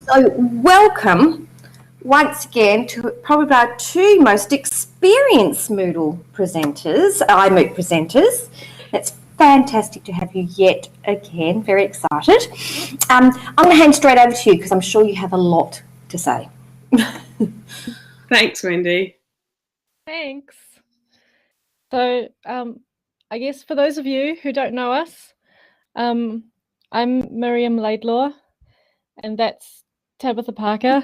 So welcome once again to probably our two most experienced Moodle presenters, iMoot presenters. It's fantastic to have you yet again. Very excited. I'm going to hand straight over to you because I'm sure you have a lot to say. Thanks, Wendy. Thanks. So I guess for those of you who don't know us, I'm Miriam Laidlaw, and that's Tabitha Parker.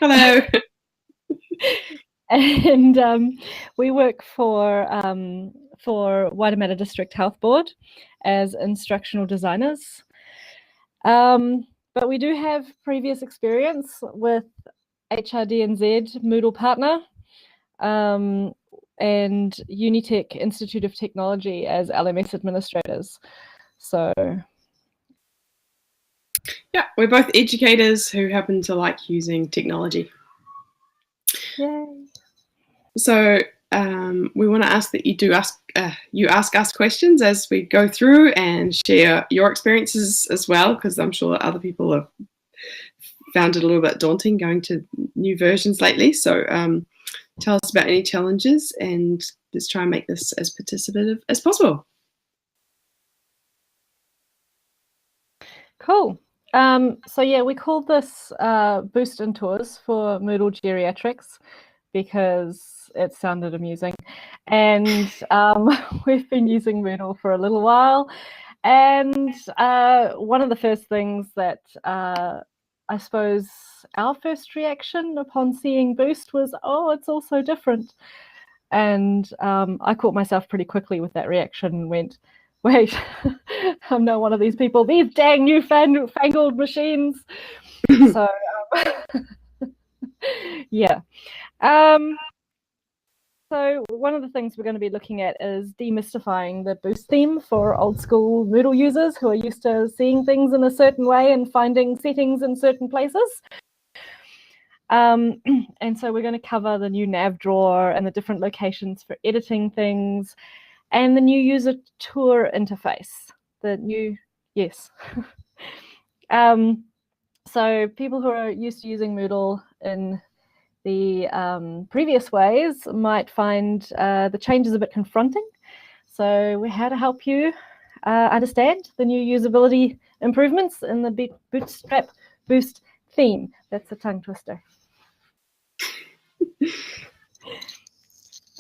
Hello. And we work for Waitemata District Health Board as instructional designers. But we do have previous experience with HRDNZ Moodle partner and Unitec Institute of Technology as LMS administrators. So yeah, we're both educators who happen to like using technology. Yay. So we want to ask that you ask us questions as we go through and share your experiences as well, because I'm sure other people have found it a little bit daunting going to new versions lately. So tell us about any challenges and let's try and make this as participative as possible. Cool. So yeah, we called this Boost in Tours for Moodle Geriatrics because it sounded amusing. And we've been using Moodle for a little while. And one of the first things that I suppose our first reaction upon seeing Boost was, oh, it's all so different. And I caught myself pretty quickly with that reaction and went, wait, I'm not one of these people, these dang new fangled machines. So, yeah. So one of the things we're going to be looking at is demystifying the Boost theme for old school Moodle users who are used to seeing things in a certain way and finding settings in certain places. And so we're going to cover the new Nav Drawer and the different locations for editing things and the new user tour interface. The new, yes. So people who are used to using Moodle in the previous ways might find the changes a bit confronting. So we're here to help you understand the new usability improvements in the Bootstrap Boost theme. That's a tongue twister.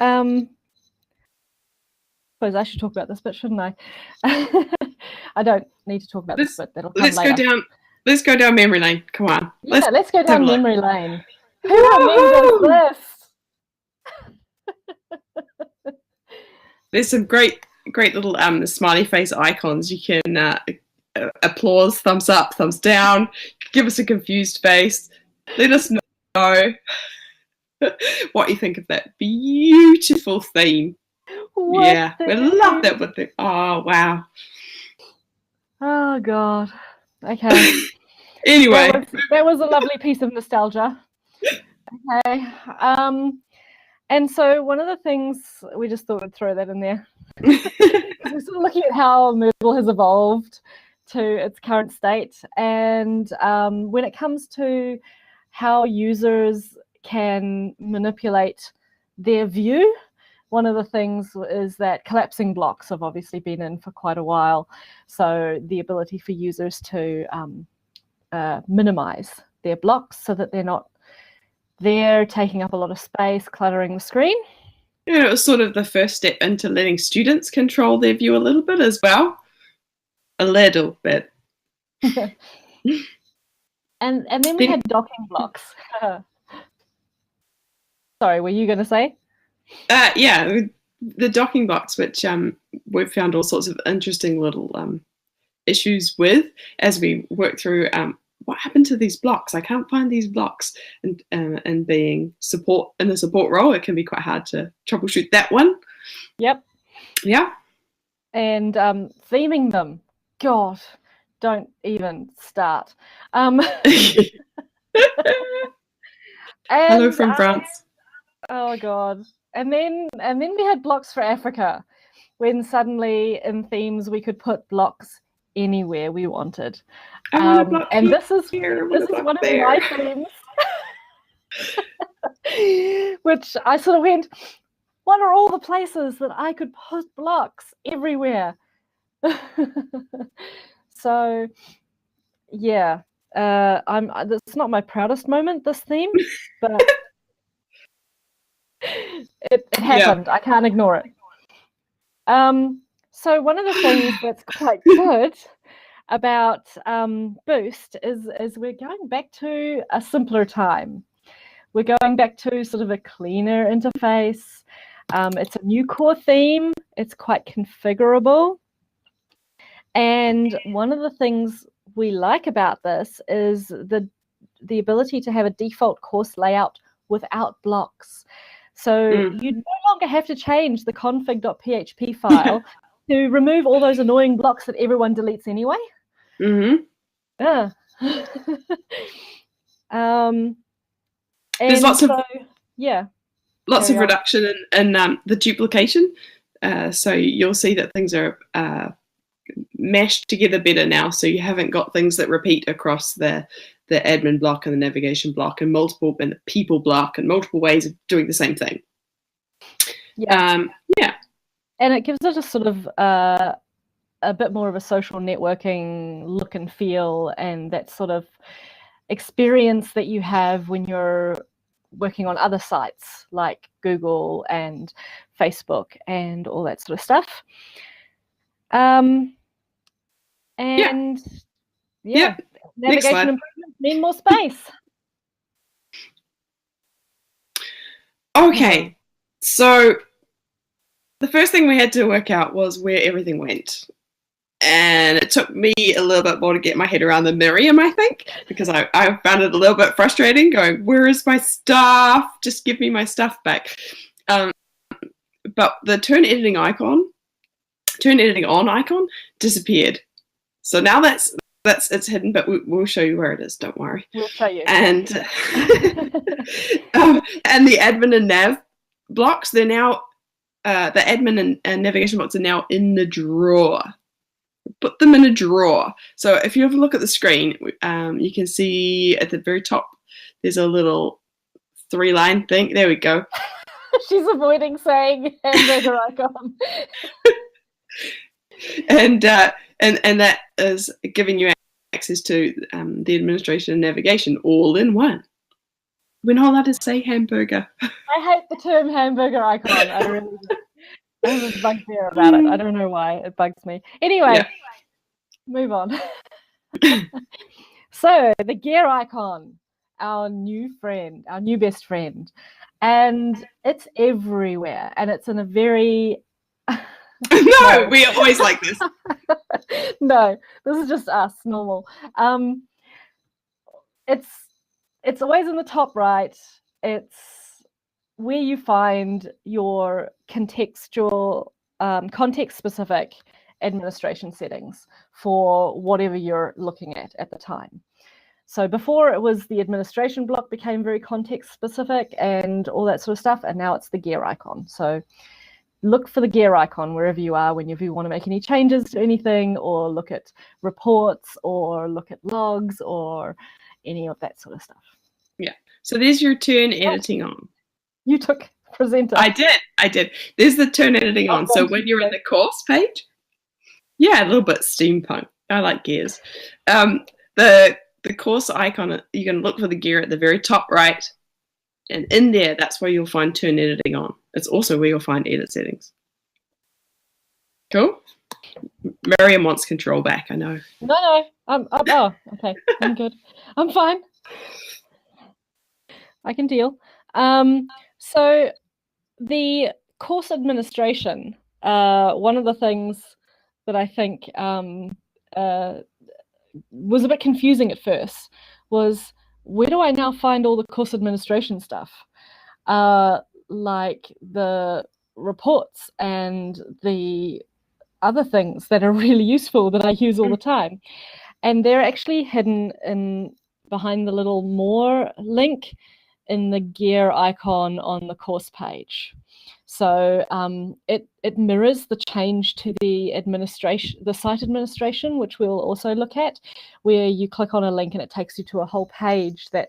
I suppose I should talk about this bit, shouldn't I? I don't need to talk about this bit. That'll come later. Let's go down memory lane. Come on. Yeah, let's go down memory lane. Who remembers this? There's some great little smiley face icons. You can applause, thumbs up, thumbs down. Give us a confused face. Let us know what you think of that beautiful theme. Yeah, we love that with it. Oh wow. Oh god. Okay. Anyway, that was a lovely piece of nostalgia. Okay. And so one of the things we just thought we'd throw that in there. We're sort of looking at how Moodle has evolved to its current state, and when it comes to how users can manipulate their view, one of the things is that collapsing blocks have obviously been in for quite a while. So the ability for users to minimize their blocks so that they're taking up a lot of space, cluttering the screen. Yeah, it was sort of the first step into letting students control their view a little bit as well. A little bit. And then we had docking blocks. Sorry, were you going to say? Yeah, the docking blocks, which we've found all sorts of interesting little issues with as we work through what happened to these blocks. I can't find these blocks, and being in the support role, it can be quite hard to troubleshoot that one. Yep. Yeah. And theming them, God, don't even start. Hello from France. Oh God. And then we had blocks for Africa, when suddenly in themes we could put blocks anywhere we wanted. I want to block and here, this is one of my themes, which I sort of went, what are all the places that I could post blocks everywhere? So yeah, it's not my proudest moment, this theme, but it happened. Yeah. I can't ignore it. So one of the things that's quite good about Boost is we're going back to a simpler time. We're going back to sort of a cleaner interface. It's a new core theme. It's quite configurable. And one of the things we like about this is the ability to have a default course layout without blocks. So you no longer have to change the config.php file to remove all those annoying blocks that everyone deletes anyway. Yeah. There's lots of reduction in the duplication. So you'll see that things are meshed together better now. So you haven't got things that repeat across the admin block and the navigation block and the people block and multiple ways of doing the same thing. Yeah. And it gives it a sort of a bit more of a social networking look and feel, and that sort of experience that you have when you're working on other sites like Google and Facebook and all that sort of stuff. Navigation improvements mean more space. Okay, so the first thing we had to work out was where everything went. And it took me a little bit more to get my head around the Miriam, I think, because I found it a little bit frustrating going, where is my stuff? Just give me my stuff back. But the turn editing on icon disappeared. So now it's hidden, but we'll show you where it is. Don't worry. We'll show you. And and the admin and nav blocks, they're now the admin and navigation blocks are now in the drawer. Put them in a drawer. So if you have a look at the screen, you can see at the very top there's a little 3-line thing. There we go. She's avoiding saying hamburger icon. And that is giving you access to the administration and navigation all in one. We're not allowed to say hamburger. I hate the term hamburger icon. I really do. I have a bugbear about it. I don't know why. It bugs me. Anyway, move on. So the gear icon, our new best friend. And it's everywhere. And it's in a very... No, we are always like this. No, this is just us, normal. It's always in the top right. It's where you find your contextual, context-specific administration settings for whatever you're looking at the time. So before it was the administration block became very context-specific and all that sort of stuff, and now it's the gear icon. So look for the gear icon wherever you are whenever you want to make any changes to anything, or look at reports, or look at logs, or any of that sort of stuff. Yeah. So there's your turn editing on. You took presenter. I did. There's the turn editing on. So when you're in the course page, a little bit steampunk. I like gears. The course icon, you can look for the gear at the very top right. And in there, that's where you'll find turn editing on. It's also where you'll find edit settings. Cool? Miriam wants control back, I know. No. Oh, okay. I'm good. I'm fine. I can deal. So the course administration, one of the things that I think was a bit confusing at first was, where do I now find all the course administration stuff? Like the reports and the other things that are really useful that I use all the time. And they're actually hidden behind the little more link in the gear icon on the course page. So it mirrors the change to the site administration, which we'll also look at, where you click on a link and it takes you to a whole page that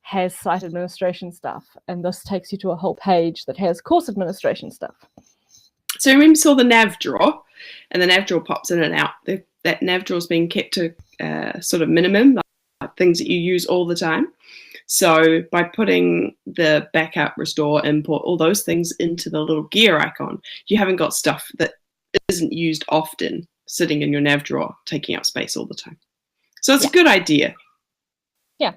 has site administration stuff, and this takes you to a whole page that has course administration stuff. So remember, you saw the Nav Drawer, and the Nav Drawer pops in and out. That Nav Drawer is being kept to sort of minimum, like things that you use all the time. So by putting the backup, restore, import, all those things into the little gear icon, you haven't got stuff that isn't used often sitting in your Nav Drawer, taking up space all the time. So it's a good idea. Yeah.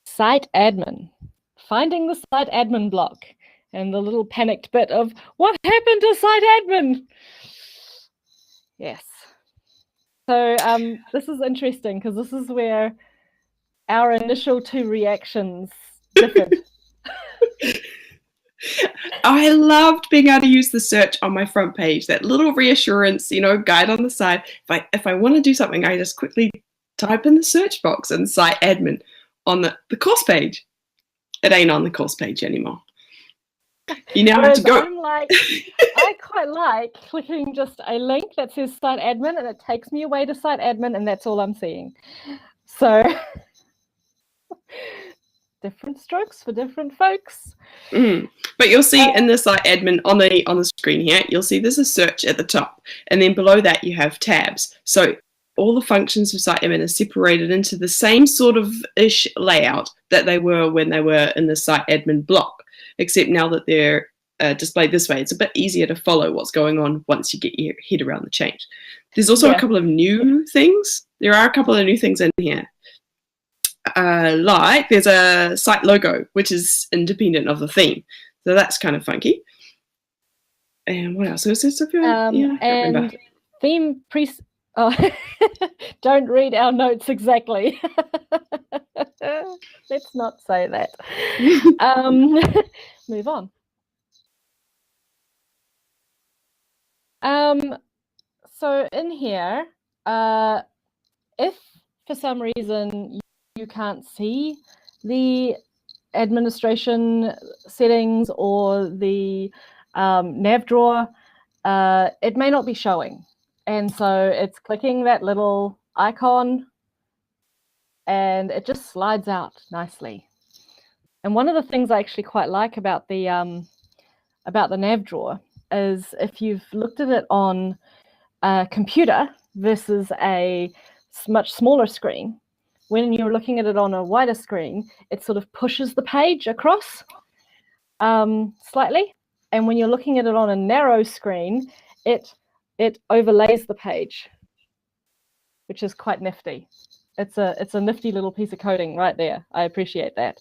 Site admin. Finding the site admin block and the little panicked bit of what happened to site admin? Yes. So this is interesting because this is where our initial two reactions differed. I loved being able to use the search on my front page, that little reassurance, guide on the side. If I want to do something, I just quickly type in the search box and site admin on the course page. It ain't on the course page anymore. You now have to go. I quite like clicking just a link that says site admin and it takes me away to site admin and that's all I'm seeing. So different strokes for different folks. But you'll see in the site admin on the screen here, you'll see there's a search at the top, and then below that you have tabs. So all the functions of site admin are separated into the same sort of ish layout that they were when they were in the site admin block, except now that they're displayed this way, it's a bit easier to follow what's going on once you get your head around the change. There's also a couple of new things. There are a couple of new things in here. Like there's a site logo, which is independent of the theme. So that's kind of funky. And what else? And theme don't read our notes exactly. Let's not say that. Move on. So in here, if for some reason you can't see the administration settings or the nav drawer, it may not be showing. And so it's clicking that little icon and it just slides out nicely. And one of the things I actually quite like about the nav drawer is if you've looked at it on a computer versus a much smaller screen, when you're looking at it on a wider screen, it sort of pushes the page across slightly. And when you're looking at it on a narrow screen, it overlays the page, which is quite nifty. It's a nifty little piece of coding right there. I appreciate that.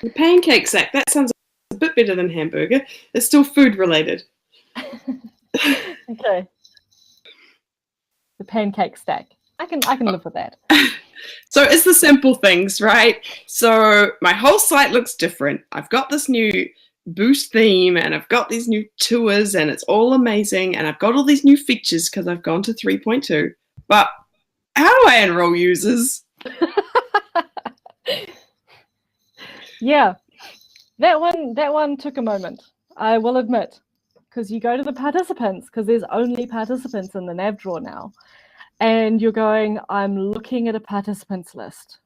The pancake sack, that sounds a bit better than hamburger. It's still food related. Okay. The pancake stack. I can live with that. So it's the simple things, right? So my whole site looks different. I've got this new boost theme and I've got these new tours and it's all amazing and I've got all these new features because I've gone to 3.2. But how do I enroll users? Yeah, that one took a moment, I will admit, because you go to the participants, because there's only participants in the nav drawer now, and you're going, I'm looking at a participants list.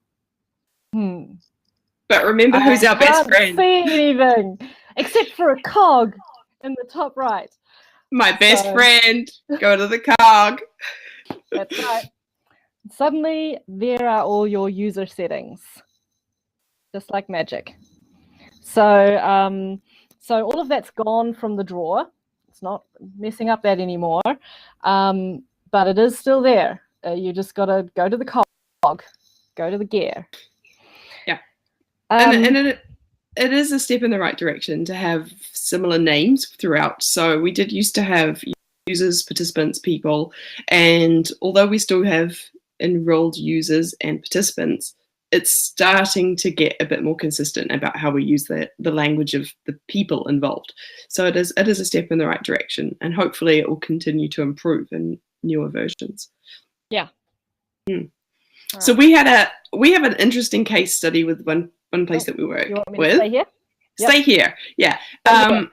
But remember who's our best friend. I can't see anything except for a cog in the top right. My best friend. Go to the cog. That's right. Suddenly, there are all your user settings. Just like magic. So so all of that's gone from the drawer. It's not messing up that anymore, but it is still there. You just got to go to the cog, go to the gear. Yeah, and it is a step in the right direction to have similar names throughout. So we did used to have users, participants, people, and although we still have enrolled users and participants, it's starting to get a bit more consistent about how we use the language of the people involved. So it is a step in the right direction, and hopefully it will continue to improve. And newer versions. Yeah. So we have an interesting case study with one place that we work You want me with. to stay here? Yep. Stay here, yeah. Stay here.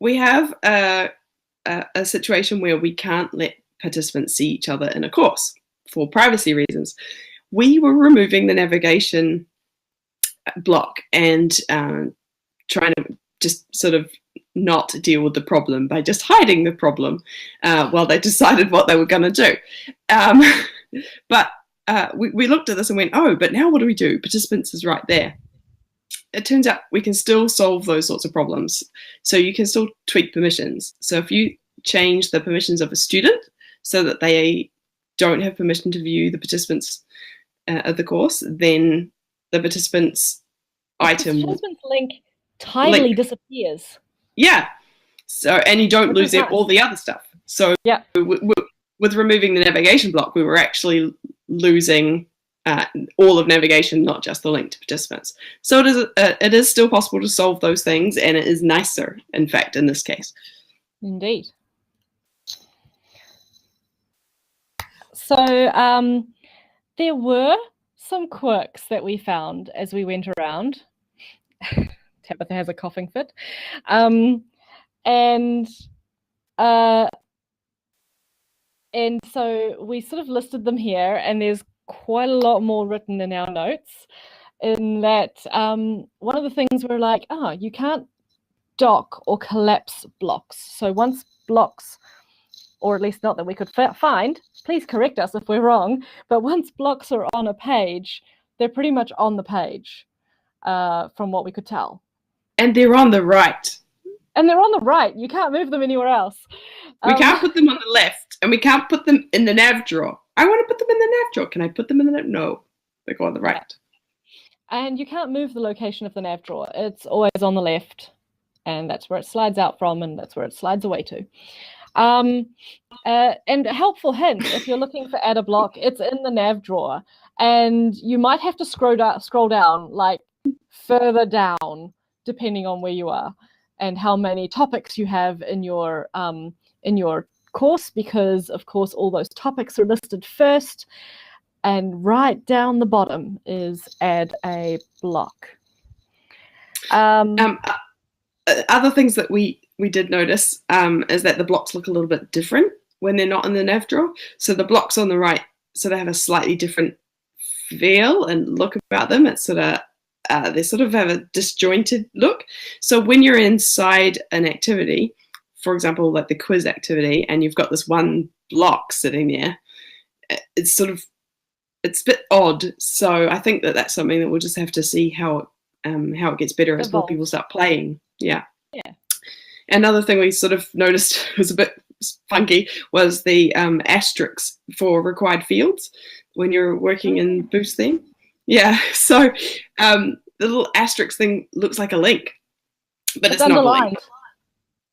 We have a situation where we can't let participants see each other in a course for privacy reasons. We were removing the navigation block and trying to just sort of not deal with the problem by just hiding the problem while they decided what they were going to do. But we looked at this and went, oh, but now what do we do? Participants is right there. It turns out we can still solve those sorts of problems. So you can still tweak permissions. So if you change the permissions of a student so that they don't have permission to view the participants of the course, then the participants' item The participants link tidily disappears. Yeah. So, and you don't lose nice. all the other stuff. So yeah, with removing the navigation block, we were actually losing all of navigation, not just the link to participants. So it is still possible to solve those things, and it is nicer, in fact, in this case. Indeed. So there were some quirks that we found as we went around. Tabitha has a coughing fit. And so we sort of listed them here, and there's quite a lot more written in our notes, in that one of the things we're like, you can't dock or collapse blocks. So once blocks, or at least not that we could find, please correct us if we're wrong, but once blocks are on a page, they're pretty much on the page from what we could tell. And they're on the right. And they're on the right. You can't move them anywhere else. We can't put them on the left, and we can't put them in the nav drawer. I want to put them in the nav drawer. Can I put them in the nav? No, they go on the right. And you can't move the location of the nav drawer. It's always on the left, and that's where it slides out from, and that's where it slides away to. And a helpful hint, if you're looking for add a block, it's in the nav drawer, and you might have to scroll down, like further down, depending on where you are and how many topics you have in your course, because of course all those topics are listed first, and right down the bottom is add a block. Other things that we did notice is that the blocks look a little bit different when they're not in the nav drawer. So the blocks on the right, so they have a slightly different feel and look about them. It's sort of they sort of have a disjointed look. So when you're inside an activity, for example, like the quiz activity, and you've got this one block sitting there, it's a bit odd. So I think that that's something that we'll just have to see how it gets better as more people start playing. Yeah. Another thing we sort of noticed was a bit funky was the asterisks for required fields when you're working in Boost theme. Yeah, so the little asterisk thing looks like a link, but it's not a link.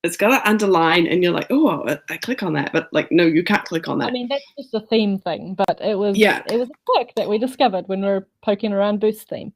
It's got an underline, and you're like, oh, I click on that, but like, no, you can't click on that. I mean, that's just a theme thing, but it was a quirk that we discovered when we were poking around Boost theme.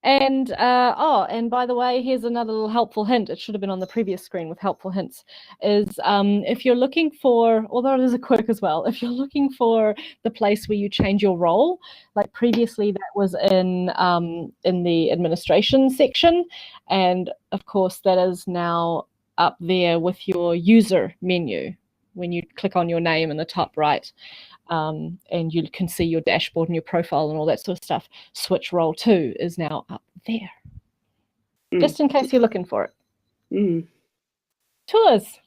And by the way, here's another little helpful hint. It should have been on the previous screen with helpful hints. Is if you're looking for, although it is a quirk as well, if you're looking for the place where you change your role, like previously that was in the administration section, and of course that is now up there with your user menu when you click on your name in the top right. And you can see your dashboard and your profile and all that sort of stuff. Switch role 2 is now up there. Just in case you're looking for it. Tours.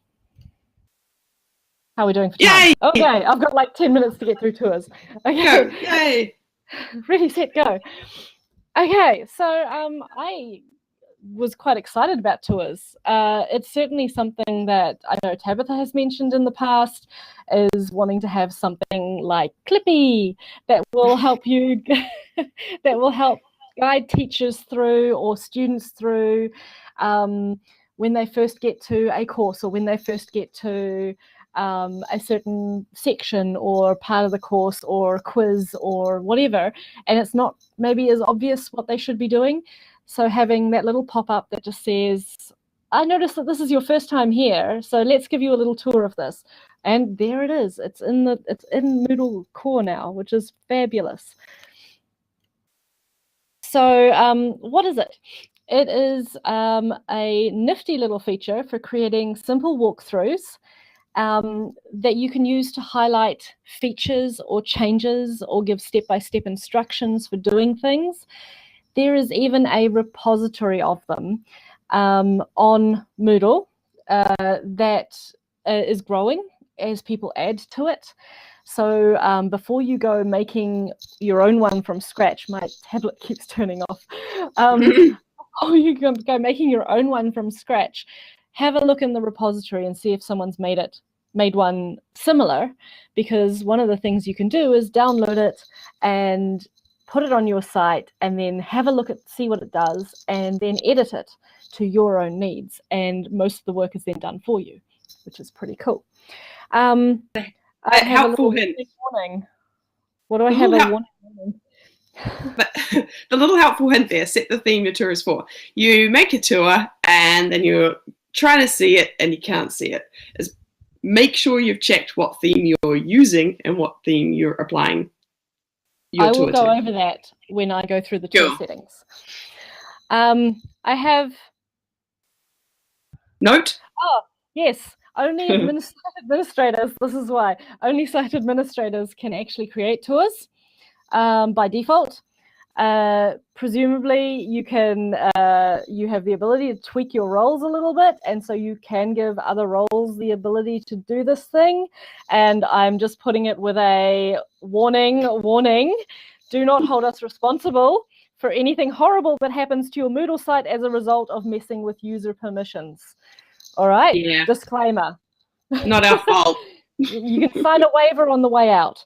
How are we doing for time? Yay! Okay, I've got like 10 minutes to get through tours. Okay. Go. Yay! Ready, set, go. Okay, so I was quite excited about tours. It's certainly something that I know Tabitha has mentioned in the past, is wanting to have something like Clippy that will help you, that will help guide teachers through or students through when they first get to a course or when they first get to a certain section or part of the course or quiz or whatever, and it's not maybe as obvious what they should be doing. So having that little pop-up that just says, I noticed that this is your first time here, so let's give you a little tour of this. And there it is. It's in Moodle Core now, which is fabulous. So what is it? It is a nifty little feature for creating simple walkthroughs that you can use to highlight features or changes or give step-by-step instructions for doing things. There is even a repository of them on Moodle that is growing as people add to it. So before you go making your own one from scratch, my tablet keeps turning off. Before you go making your own one from scratch, have a look in the repository and see if someone's made one similar, because one of the things you can do is download it and put it on your site and then have a look at, see what it does, and then edit it to your own needs. And most of the work is then done for you, which is pretty cool. I have helpful a hint. warning. What do I have a warning? But the little helpful hint there, set the theme your tour is for. You make a tour and then you're trying to see it and you can't see it. Is make sure you've checked what theme you're using and what theme you're applying your tour to. I will go over that when I go through the tour settings. I have... Note? Oh, yes. Only administrators, this is why, only site administrators can actually create tours by default. Presumably you can, you have the ability to tweak your roles a little bit, and so you can give other roles the ability to do this thing. And I'm just putting it with a warning, do not hold us responsible for anything horrible that happens to your Moodle site as a result of messing with user permissions. All right, yeah. Disclaimer. Not our fault. You can sign a waiver on the way out.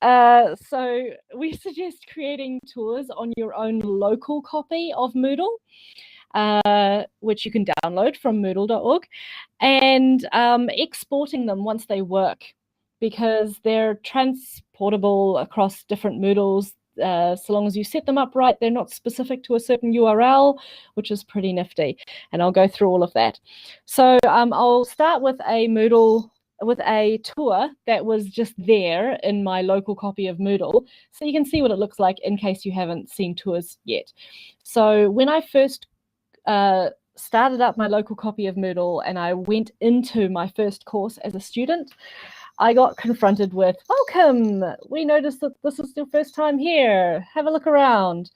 So we suggest creating tours on your own local copy of Moodle, which you can download from moodle.org, and exporting them once they work, because they're transportable across different Moodles. So long as you set them up right, they're not specific to a certain URL, which is pretty nifty. And I'll go through all of that. So I'll start with a Moodle, with a tour that was just there in my local copy of Moodle, so you can see what it looks like in case you haven't seen tours yet. So when I first started up my local copy of Moodle and I went into my first course as a student, I got confronted with, welcome, we noticed that this is your first time here, have a look around.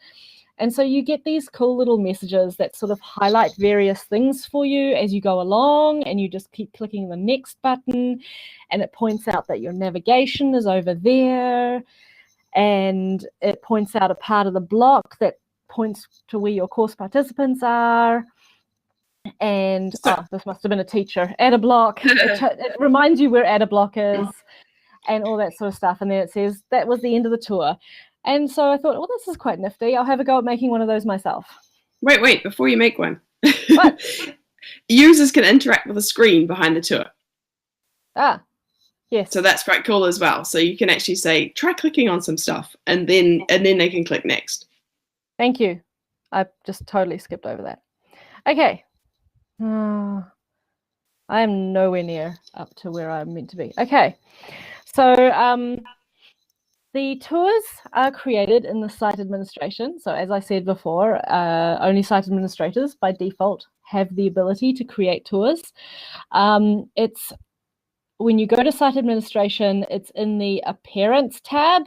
And so you get these cool little messages that sort of highlight various things for you as you go along, and you just keep clicking the next button, and it points out that your navigation is over there, and it points out a part of the block that points to where your course participants are. And this must have been a teacher. Add a block. It reminds you where add a block is, and all that sort of stuff. And then it says that was the end of the tour. And so I thought, well, this is quite nifty. I'll have a go at making one of those myself. Wait, before you make one. What? Users can interact with the screen behind the tour. Ah, yes. So that's quite cool as well. So you can actually say, try clicking on some stuff, and then they can click next. Thank you. I just totally skipped over that. Okay. I am nowhere near up to where I'm meant to be. Okay. So the tours are created in the site administration. So as I said before, only site administrators by default have the ability to create tours. It's when you go to site administration, it's in the Appearance tab.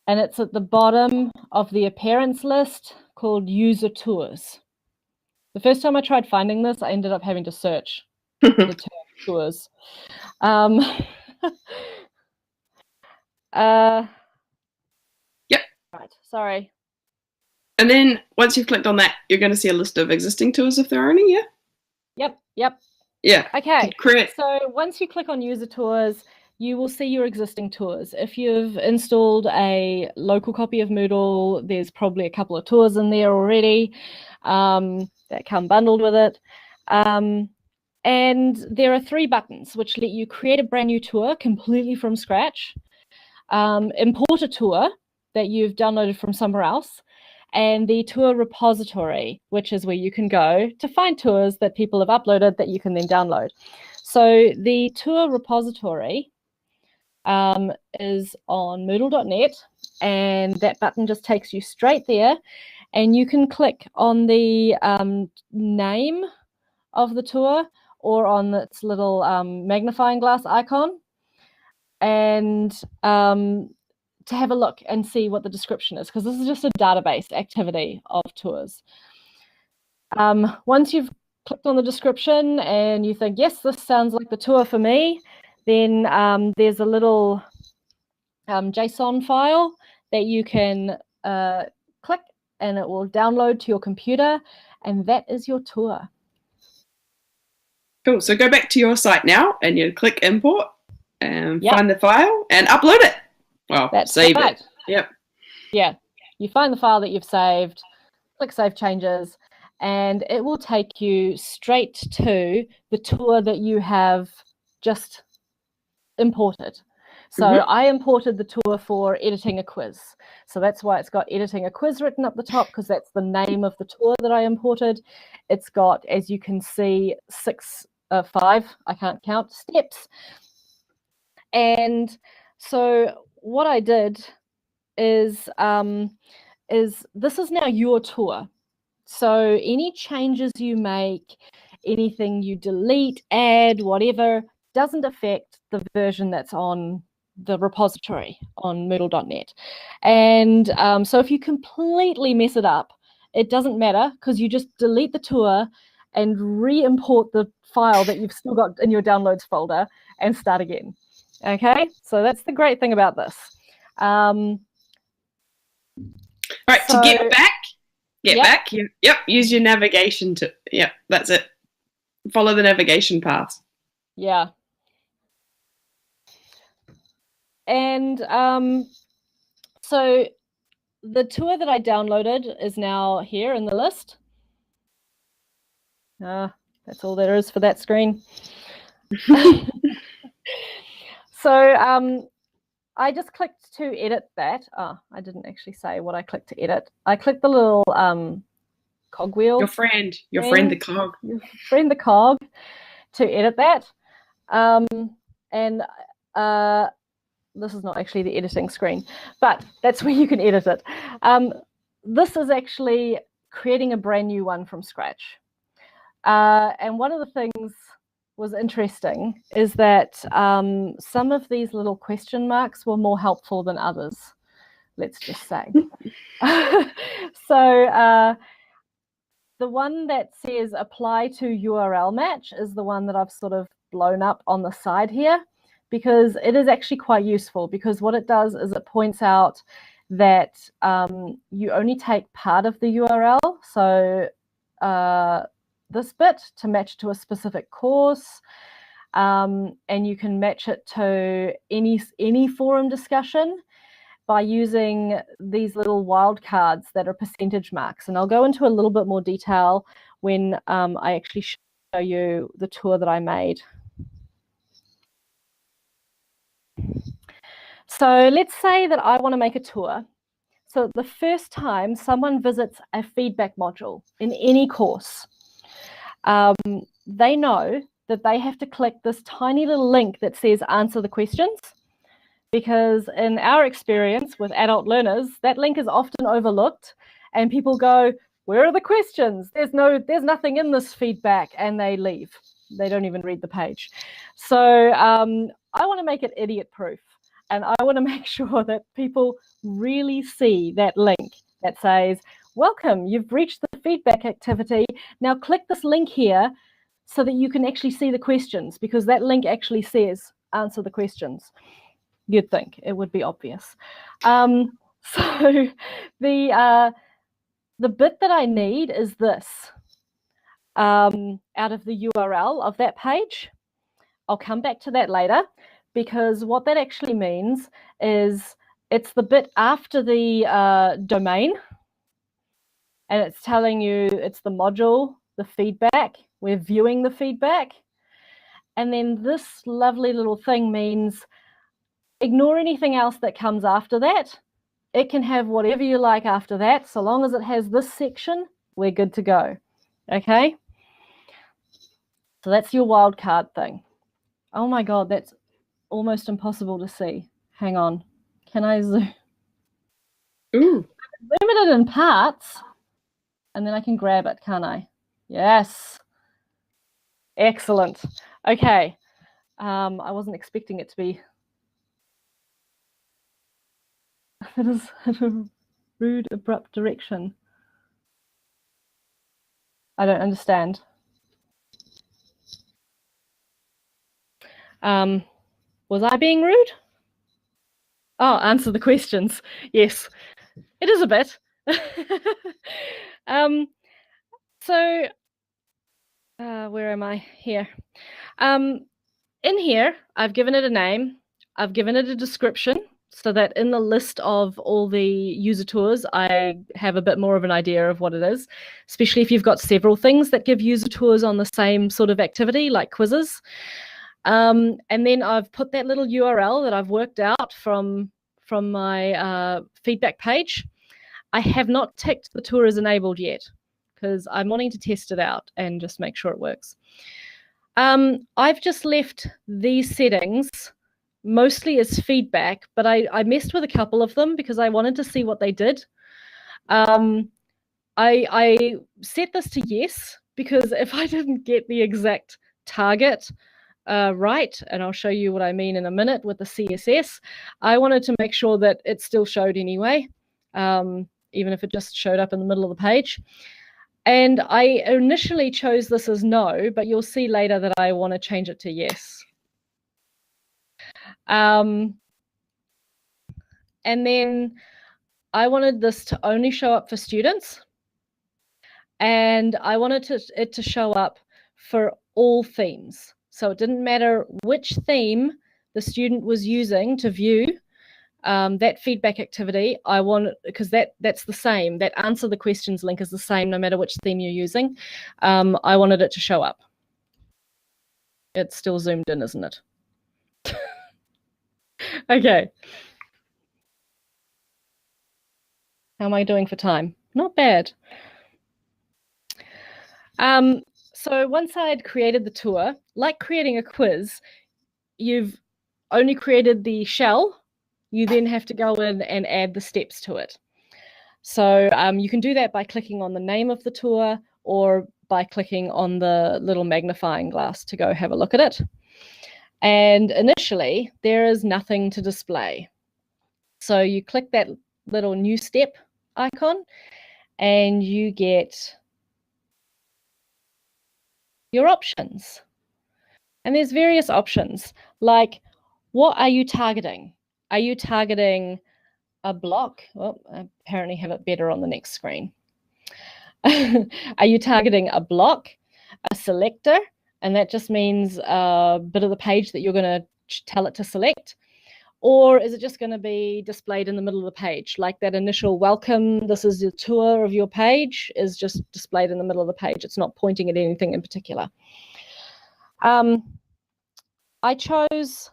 And it's at the bottom of the Appearance list called User Tours. The first time I tried finding this, I ended up having to search the term tours. Yep. Right, sorry. And then once you've clicked on that, you're going to see a list of existing tours if there are any, yeah? Yep. Yeah. Okay. Great. So once you click on User Tours, you will see your existing tours. If you've installed a local copy of Moodle, there's probably a couple of tours in there already that come bundled with it. And there are 3 buttons which let you create a brand new tour completely from scratch, import a tour that you've downloaded from somewhere else, and the tour repository, which is where you can go to find tours that people have uploaded that you can then download. So the tour repository is on Moodle.net, and that button just takes you straight there, and you can click on the name of the tour or on its little magnifying glass icon, and to have a look and see what the description is, because this is just a database activity of tours. Once you've clicked on the description and you think, yes, this sounds like the tour for me, then there's a little JSON file that you can click, and it will download to your computer, and that is your tour. Cool. So go back to your site now, and you click import, and Yep. find the file, and upload it. Well, That's save right. it. Yep. Yeah, you find the file that you've saved, click Save Changes, and it will take you straight to the tour that you have just imported. So I imported the tour for editing a quiz. So that's why it's got editing a quiz written up the top, because that's the name of the tour that I imported. It's got, as you can see, 5, I can't count, steps. And so what I did is this is now your tour. So any changes you make, anything you delete, add, whatever, doesn't affect the version that's on the repository on Moodle.net. And so if you completely mess it up, it doesn't matter, because you just delete the tour and re-import the file that you've still got in your downloads folder and start again. Okay, so that's the great thing about this. All right, to get back, use your navigation to, that's it. Follow the navigation path. Yeah. And so the tour that I downloaded is now here in the list. That's all there is for that screen. So I just clicked to edit that. I didn't actually say what I clicked to edit. I clicked the little cogwheel. Your friend the cog. Your friend the cog, to edit that. And this is not actually the editing screen, but that's where you can edit it. This is actually creating a brand new one from scratch. And one of the things was interesting is that some of these little question marks were more helpful than others, let's just say. So the one that says apply to URL match is the one that I've sort of blown up on the side here, because it is actually quite useful, because what it does is it points out that you only take part of the URL. So this bit to match to a specific course, and you can match it to any forum discussion by using these little wildcards that are percentage marks. And I'll go into a little bit more detail when I actually show you the tour that I made. So let's say that I want to make a tour. So the first time someone visits a feedback module in any course, they know that they have to click this tiny little link that says answer the questions, because in our experience with adult learners, that link is often overlooked and people go, where are the questions? There's nothing in this feedback, and they leave. They don't even read the page. So I want to make it idiot proof, and I want to make sure that people really see that link that says, welcome, you've reached the feedback activity. Now click this link here so that you can actually see the questions, because that link actually says answer the questions. You'd think it would be obvious. So the bit that I need is this, out of the URL of that page. I'll come back to that later, because what that actually means is it's the bit after the domain, and it's telling you it's the module, the feedback, we're viewing the feedback. And then this lovely little thing means ignore anything else that comes after that. it can have whatever you like after that. So long as it has this section, we're good to go. Okay? So that's your wildcard thing. Oh my God, that's almost impossible to see. Hang on. Can I zoom? Ooh. Zoom it in parts, and then I can grab it, can't I? Yes. Excellent. Okay. I wasn't expecting it to be. It is a rude, abrupt direction. I don't understand. Was I being rude? Oh, answer the questions. Yes, it is a bit. So, where am I? Here. In here, I've given it a name. I've given it a description so that in the list of all the user tours, I have a bit more of an idea of what it is, especially if you've got several things that give user tours on the same sort of activity, like quizzes. And then I've put that little URL that I've worked out from my feedback page. I have not ticked the tour as enabled yet because I'm wanting to test it out and just make sure it works. I've just left these settings mostly as feedback, but I messed with a couple of them because I wanted to see what they did. I set this to yes because if I didn't get the exact target right, and I'll show you what I mean in a minute with the CSS, I wanted to make sure that it still showed anyway, even if it just showed up in the middle of the page. And I initially chose this as no, but you'll see later that I want to change it to yes. And then I wanted this to only show up for students. And I wanted it to show up for all themes. So it didn't matter which theme the student was using to view that feedback activity. I want, because that's the same. That answer the questions link is the same no matter which theme you're using. I wanted it to show up. It's still zoomed in, isn't it? Okay. How am I doing for time? Not bad. So once I had created the tour, like creating a quiz, you've only created the shell. You then have to go in and add the steps to it. So you can do that by clicking on the name of the tour or by clicking on the little magnifying glass to go have a look at it. And initially, there is nothing to display. So you click that little new step icon and you get your options. And there's various options, like what are you targeting? Are you targeting a block? Well, I apparently have it better on the next screen. Are you targeting a block, a selector? And that just means a bit of the page that you're going to tell it to select. Or is it just going to be displayed in the middle of the page? Like that initial welcome, this is the tour of your page, is just displayed in the middle of the page. It's not pointing at anything in particular. I chose,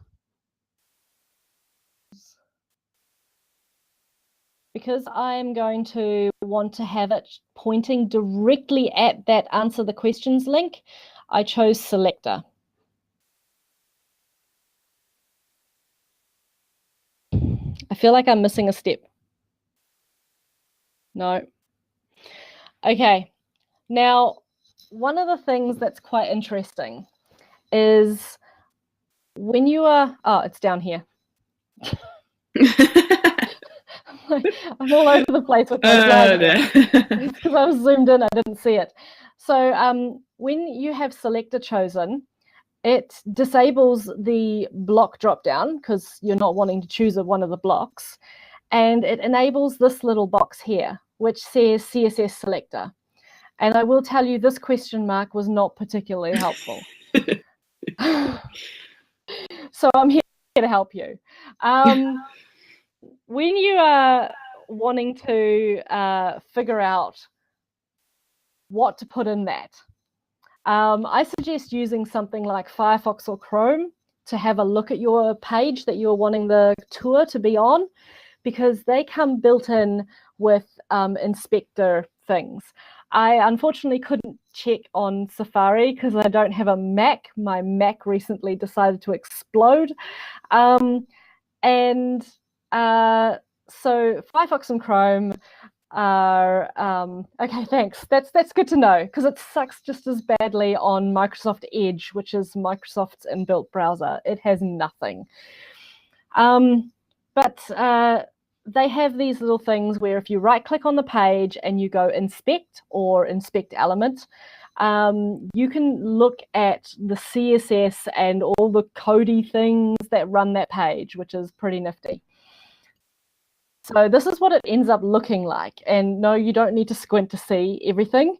because I'm going to want to have it pointing directly at that answer the questions link, I chose selector. I feel like I'm missing a step. No. Okay. Now, one of the things that's quite interesting is when you are, oh, it's down here. I'm all over the place with my slides. It's because I was zoomed in, I didn't see it. So when you have selector chosen, it disables the block drop down because you're not wanting to choose one of the blocks, and it enables this little box here which says CSS selector. And I will tell you, this question mark was not particularly helpful. So I'm here to help you. When you are wanting to figure out what to put in that, I suggest using something like Firefox or Chrome to have a look at your page that you're wanting the tour to be on, because they come built in with inspector things. I unfortunately couldn't check on Safari because I don't have a Mac. My Mac recently decided to explode. And so Firefox and Chrome are okay, thanks. That's good to know, because it sucks just as badly on Microsoft Edge, which is Microsoft's inbuilt browser. It has nothing. But they have these little things where if you right click on the page and you go inspect or inspect element, you can look at the CSS and all the codey things that run that page, which is pretty nifty. So this is what it ends up looking like. And no, you don't need to squint to see everything.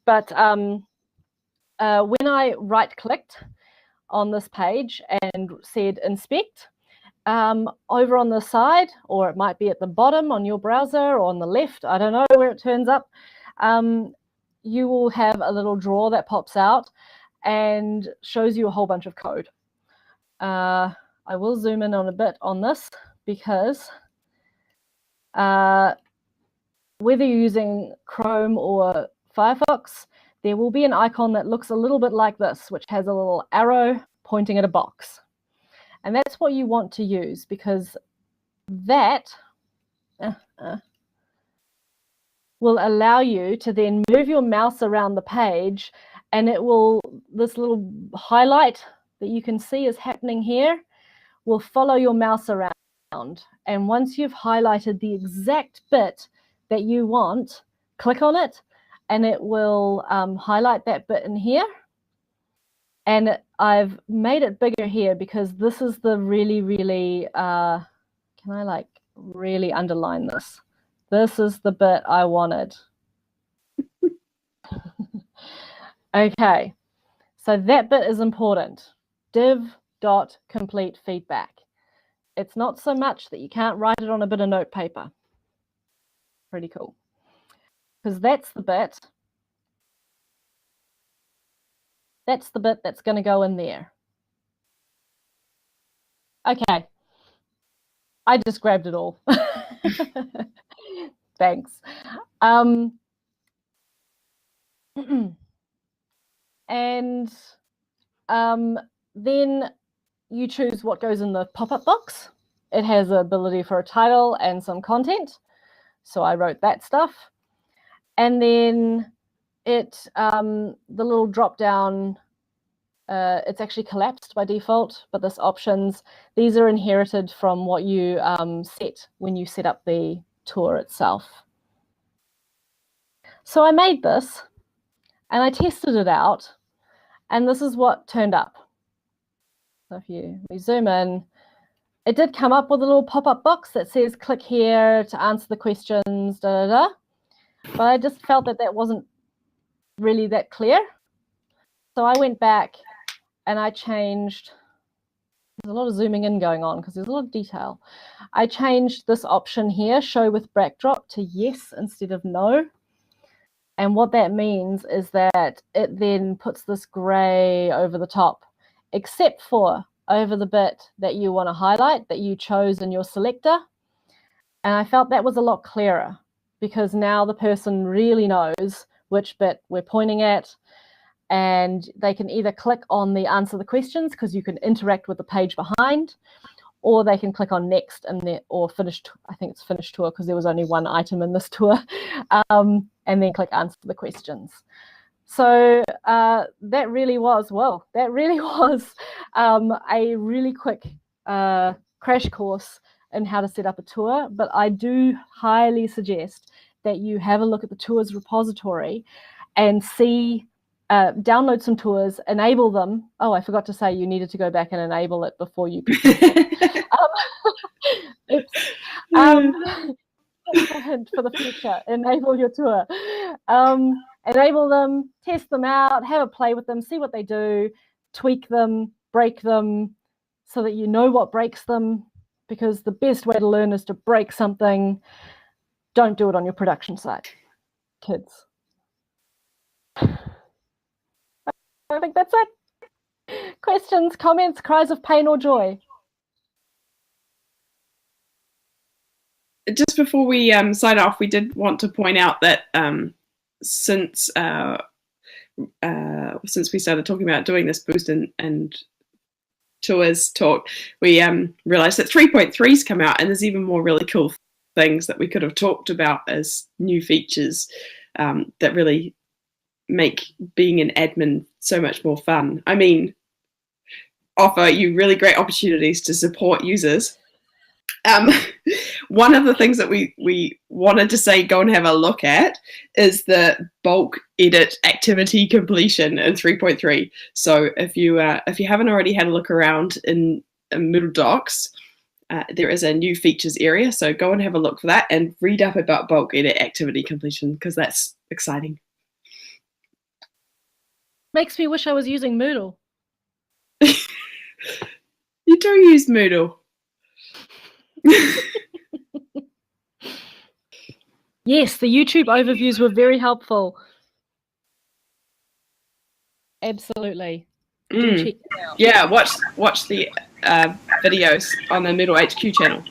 But when I right-clicked on this page and said inspect, over on the side, or it might be at the bottom on your browser or on the left, I don't know where it turns up, you will have a little drawer that pops out and shows you a whole bunch of code. I will zoom in on a bit on this because whether you're using Chrome or Firefox, there will be an icon that looks a little bit like this, which has a little arrow pointing at a box. And that's what you want to use, because that will allow you to then move your mouse around the page, and it will, this little highlight that you can see is happening here, will follow your mouse around. And once you've highlighted the exact bit that you want, click on it, and it will highlight that bit in here. And I've made it bigger here because this is the really, really, can I like really underline this? This is the bit I wanted. Okay, so that bit is important. Div.complete feedback. It's not so much that you can't write it on a bit of note paper. Pretty cool. Because that's the bit that's going to go in there. Okay. I just grabbed it all. Thanks. And then you choose what goes in the pop-up box. It has the ability for a title and some content. So I wrote that stuff. And then it, the little drop down, it's actually collapsed by default, but this options, these are inherited from what you set when you set up the tour itself. So I made this and I tested it out, and this is what turned up. So if we zoom in, it did come up with a little pop-up box that says click here to answer the questions, da da da. But I just felt that that wasn't really that clear. So I went back and I changed, there's a lot of zooming in going on because there's a lot of detail. I changed this option here, show with backdrop, to yes instead of no. And what that means is that it then puts this gray over the top, except for over the bit that you want to highlight, that you chose in your selector. And I felt that was a lot clearer, because now the person really knows which bit we're pointing at, and they can either click on the answer the questions, because you can interact with the page behind, or they can click on next and or finish, I think it's finish tour, because there was only one item in this tour, and then click answer the questions. So that really was a really quick crash course in how to set up a tour. But I do highly suggest that you have a look at the tours repository and see, download some tours, enable them. Oh, I forgot to say you needed to go back and enable it before you could. Oops. That's a hint for the future. Enable your tour. Enable them, test them out, have a play with them, see what they do, tweak them, break them, so that you know what breaks them, because the best way to learn is to break something. Don't do it on your production site, kids. I think that's it. Questions, comments, cries of pain or joy? just before we sign off, we did want to point out that since we started talking about doing this boost and tours talk, we realized that 3.3's come out, and there's even more really cool things that we could have talked about as new features that really make being an admin so much more fun. I mean, offer you really great opportunities to support users. One of the things that we wanted to say go and have a look at is the bulk edit activity completion in 3.3. So if you haven't already had a look around in Moodle Docs, there is a new features area. So go and have a look for that and read up about bulk edit activity completion, because that's exciting. Makes me wish I was using Moodle. You do use Moodle. Yes, the YouTube overviews were very helpful. Absolutely. Do check them out. Yeah, watch the videos on the Moodle HQ channel.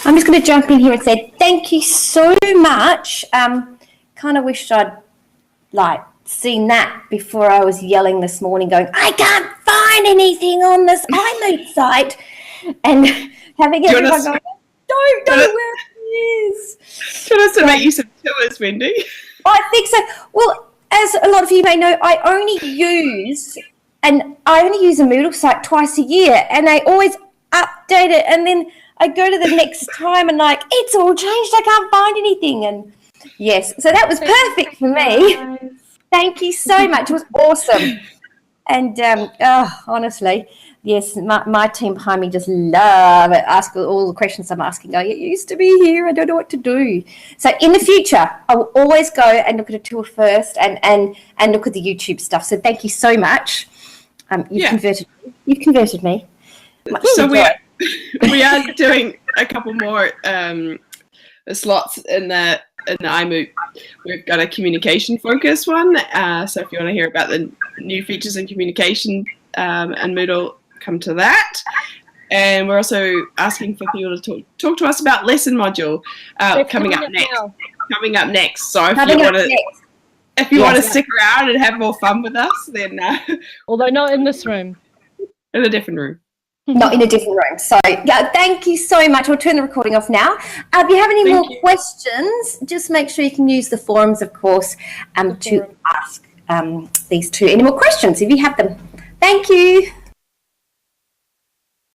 I'm just going to jump in here and say thank you so much. Kind of wished I'd seen that before I was yelling this morning going, I can't find anything on this iMoot site, and having everyone going, I don't know where it is. Do you want us to make you some tours, Wendy? I think so. Well, as a lot of you may know, I only use a Moodle site twice a year, and I always update it, and then I go to the next time and it's all changed, I can't find anything. And yes, so that was perfect for me. Thank you so much. It was awesome. And honestly, yes, my team behind me just love it. Ask all the questions I'm asking. Go, it used to be here. I don't know what to do. So in the future, I will always go and look at a tour first and look at the YouTube stuff. So thank you so much. You've converted me. So we are doing a couple more slots in the iMoot. We've got a communication focus one. So if you want to hear about the new features in communication and Moodle, come to that. And we're also asking for people to talk to us about lesson module coming up next. So if you want to stick around and have more fun with us, then although not in this room, in a different room. Not in a different room. So, yeah, thank you so much. We'll turn the recording off now. If you have any more questions, just make sure you can use the forums, of course, to ask these two any more questions if you have them. Thank you.